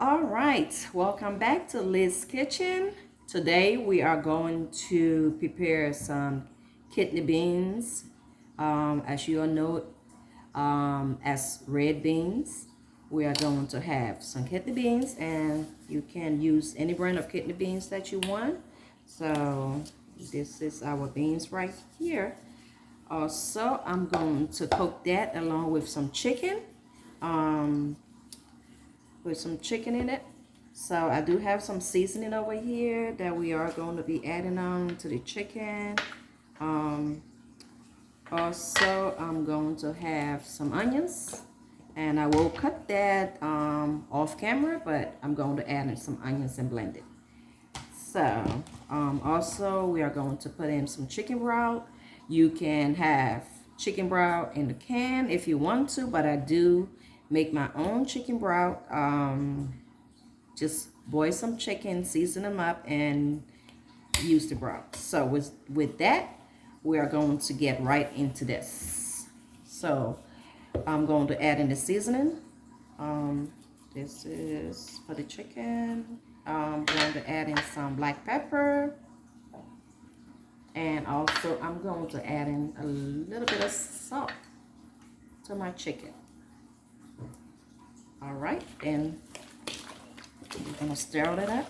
All right, welcome back to Liz's Kitchen. Today we are going to prepare some kidney beans, as you all know, as red beans. We are going to have some kidney beans, and you can use any brand of kidney beans that you want. So this is our beans right here. Also, I'm going to cook that along with some chicken. With some chicken in it. So I do have some seasoning over here that we are going to be adding on to the chicken. Also, I'm going to have some onions, and I will cut that off camera, but I'm going to add in some onions and blend it. So also we are going to put in some chicken broth. You can have chicken broth in the can if you want to, but I do make my own chicken broth. Just boil some chicken, season them up, and use the broth. So with that, we are going to get right into this. So I'm going to add in the seasoning. This is for the chicken. I'm going to add in some black pepper, and also I'm going to add in a little bit of salt to my chicken. All right, then we're gonna stir it up.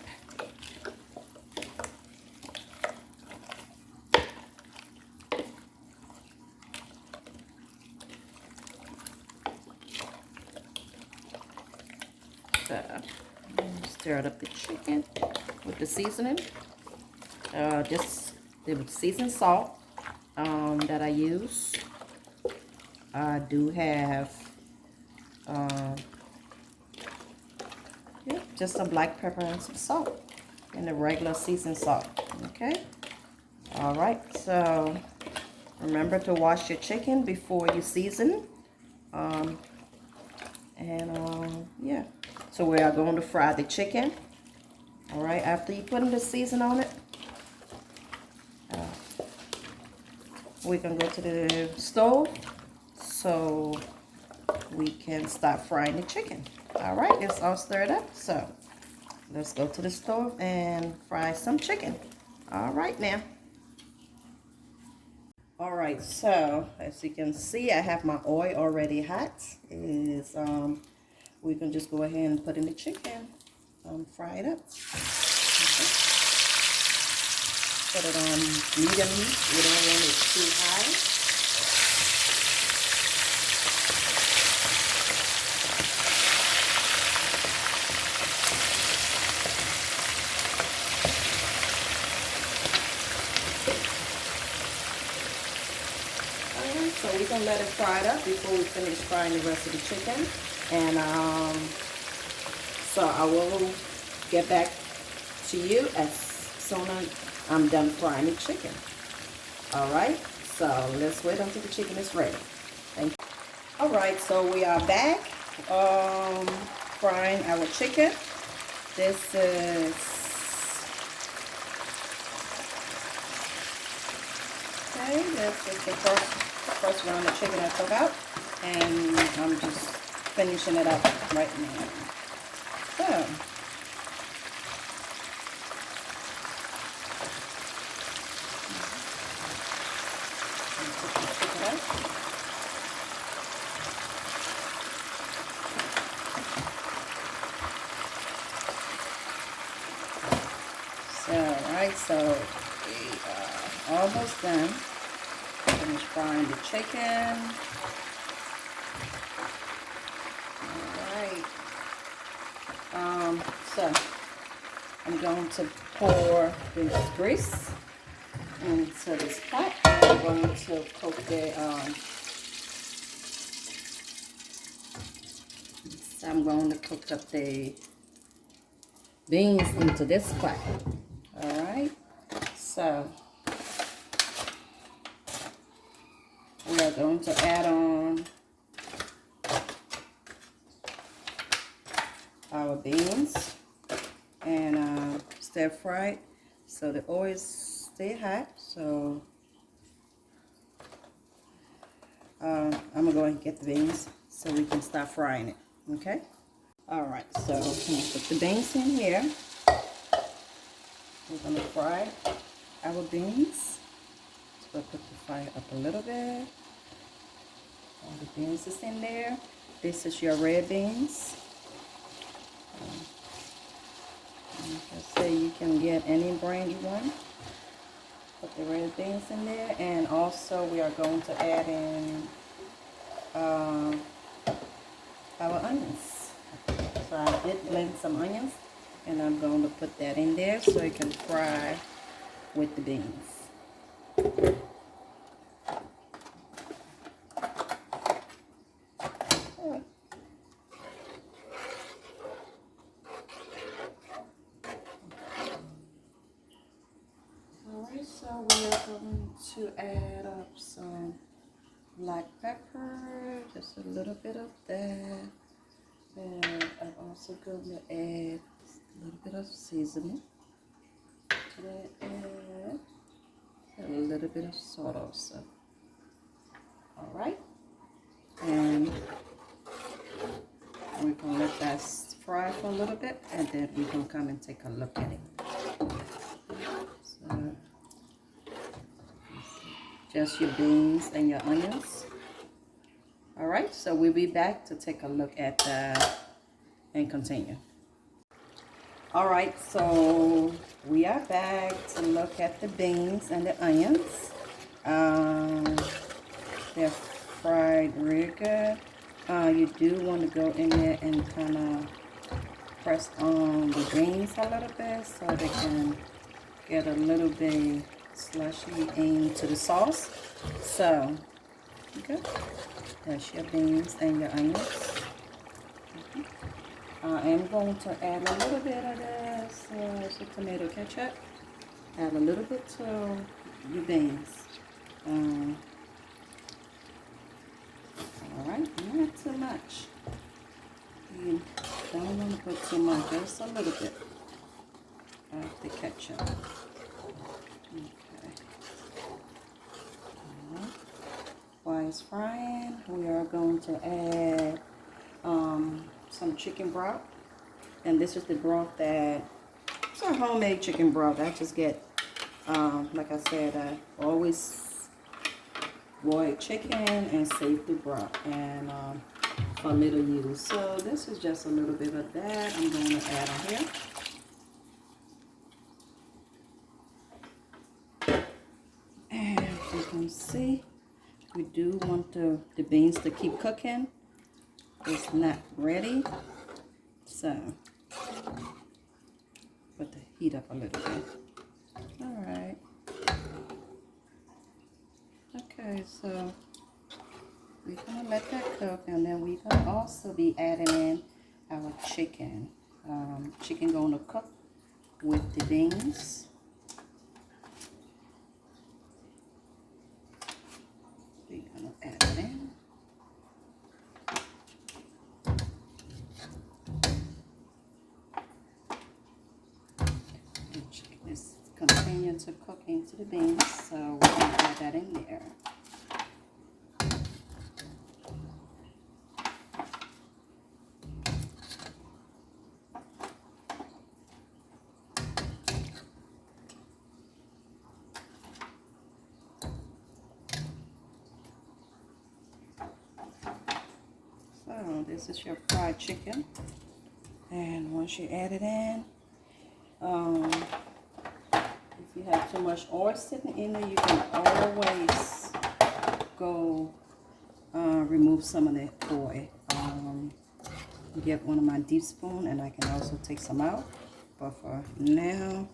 So stir up the chicken with the seasoning. Just the seasoned salt that I use. I do have just some black pepper and some salt, and the regular seasoned salt. Okay. All right. So remember to wash your chicken before you season. Yeah. So we are going to fry the chicken. All right. After you put the season on it, we can go to the stove so we can start frying the chicken. All right, it's all stirred up, so let's go to the stove and fry some chicken. All right now. All right, so as you can see, I have my oil already hot. We can just go ahead and put in the chicken, fry it up. Okay. Put it on medium heat. We don't want it too high. So we're going to let it fry it up before we finish frying the rest of the chicken. And so I will get back to you as soon as I'm done frying the chicken. All right, so let's wait until the chicken is ready. Thank you. All right, so we are back frying our chicken. This is this is the first round of chicken I took out, and I'm just finishing it up right now. So so we are almost done. Finish frying the chicken. Alright. So I'm going to pour this grease into this pot. I'm going to cook the I'm going to cook up the beans into this pot. Alright. So we are going to add on our beans and stir fry so the oil stay hot. So I'm gonna go and get the beans so we can start frying it. Okay. All right, so I'm gonna put the beans in here. We're gonna fry our beans. So we'll put the fire up a little bit. All the beans is in there. This is your red beans. Like I say, you can get any brand you want. Put the red beans in there, and also we are going to add in our onions. So I did blend some onions, and I'm going to put that in there so it can fry with the beans. Alright, so we are going to add up some black pepper, just a little bit of that. And I'm also going to add a little bit of seasoning. And a little bit of salt also. Alright. And we're going to let that fry for a little bit, and then we're going to come and take a look at it. So, just your beans and your onions. Alright, so we'll be back to take a look at that and continue. Alright, so we are back to look at the beans and the onions. They're fried really good. You do want to go in there and kind of press on the beans a little bit so they can get a little bit slushy into the sauce. So, okay, that's your beans and your onions. I am going to add a little bit of this tomato ketchup. Add a little bit to your beans. Alright, not too much. You don't want to put too much, just a little bit of the ketchup. Okay. While it's frying, we are going to add some chicken broth. And this is the broth that, it's a homemade chicken broth. I just get, like I said, I always boil chicken and save the broth and for little use. So this is just a little bit of that I'm going to add on here. And as you can see, we do want the beans to keep cooking. It's not ready, so put the heat up a little bit. All right. Okay, so we're gonna let that cook, and then we're gonna also be adding in our chicken. Chicken going to cook with the beans. We're gonna add it in. The chicken is continuing to cook into the beans, so we're gonna add that in there. So this is your fried chicken, and once you add it in, if you have too much oil sitting in there, you can always go remove some of that oil. Get one of my deep spoon, and I can also take some out. But for now,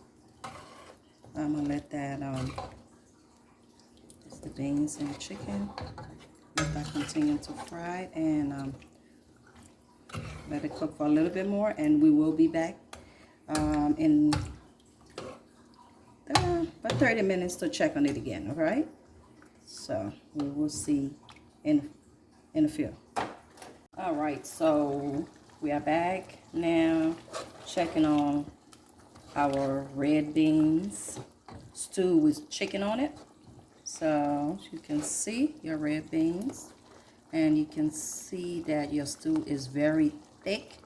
I'm gonna let that it's the beans and the chicken. Let that continue to fry, and let it cook for a little bit more, and we will be back in about 30 minutes to check on it again. All right, so we will see in a few. All right, so we are back now, checking on our red beans stew with chicken on it. So you can see your red beans, and you can see that your stew is very thick.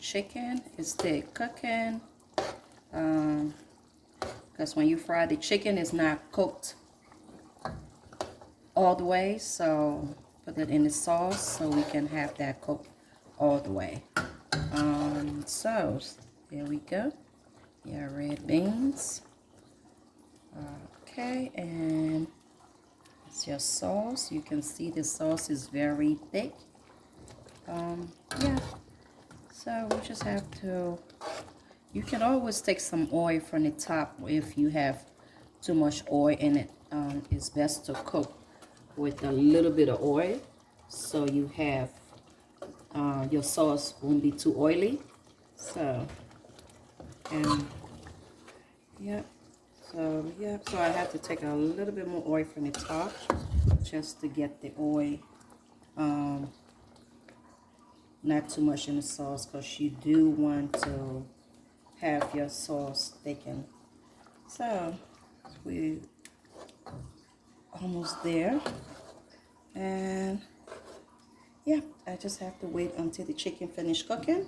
chicken is still cooking. Because when you fry the chicken, it's not cooked all the way. So put it in the sauce so we can have that cooked all the way. So there we go. Yeah, red beans. Okay, and it's your sauce. You can see the sauce is very thick. Yeah, so we just have to, you can always take some oil from the top if you have too much oil in it. It's best to cook with a little bit of oil so you have your sauce won't be too oily. So, and yeah, so yeah, so I have to take a little bit more oil from the top just to get the oil not too much in the sauce, because you do want to have your sauce thickened. So we almost there, and yeah, I just have to wait until the chicken finish cooking,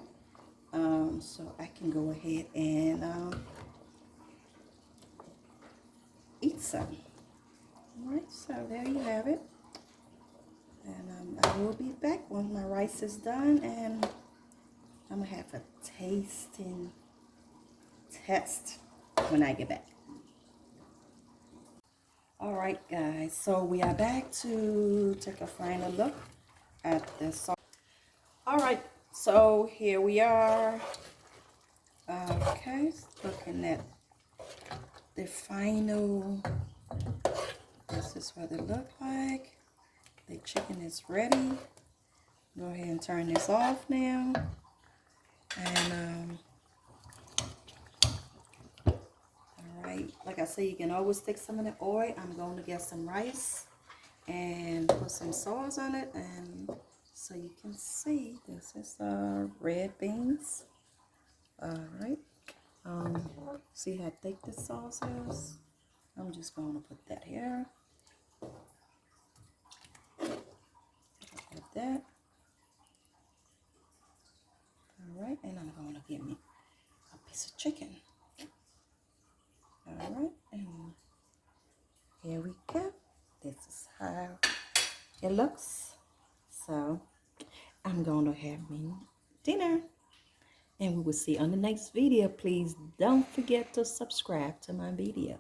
so I can go ahead and eat some. All right, so there you have it. And I will be back when my rice is done, and I'm gonna have a tasting test when I get back. All right, guys, so we are back to take a final look at the sauce. All right, so here we are. Okay, looking at the final. This is what it looked like. The chicken is ready. Go ahead and turn this off now. And all right, like I said, you can always take some of the oil. I'm going to get some rice and put some sauce on it, and so you can see this is red beans. All right, see how thick the sauce is? I'm just going to put that here. Like that. All right, and I'm going to get me a piece of chicken. All right, and here we go. This is how it looks. So I'm going to have me dinner, and we will see on the next video. Please don't forget to subscribe to my video.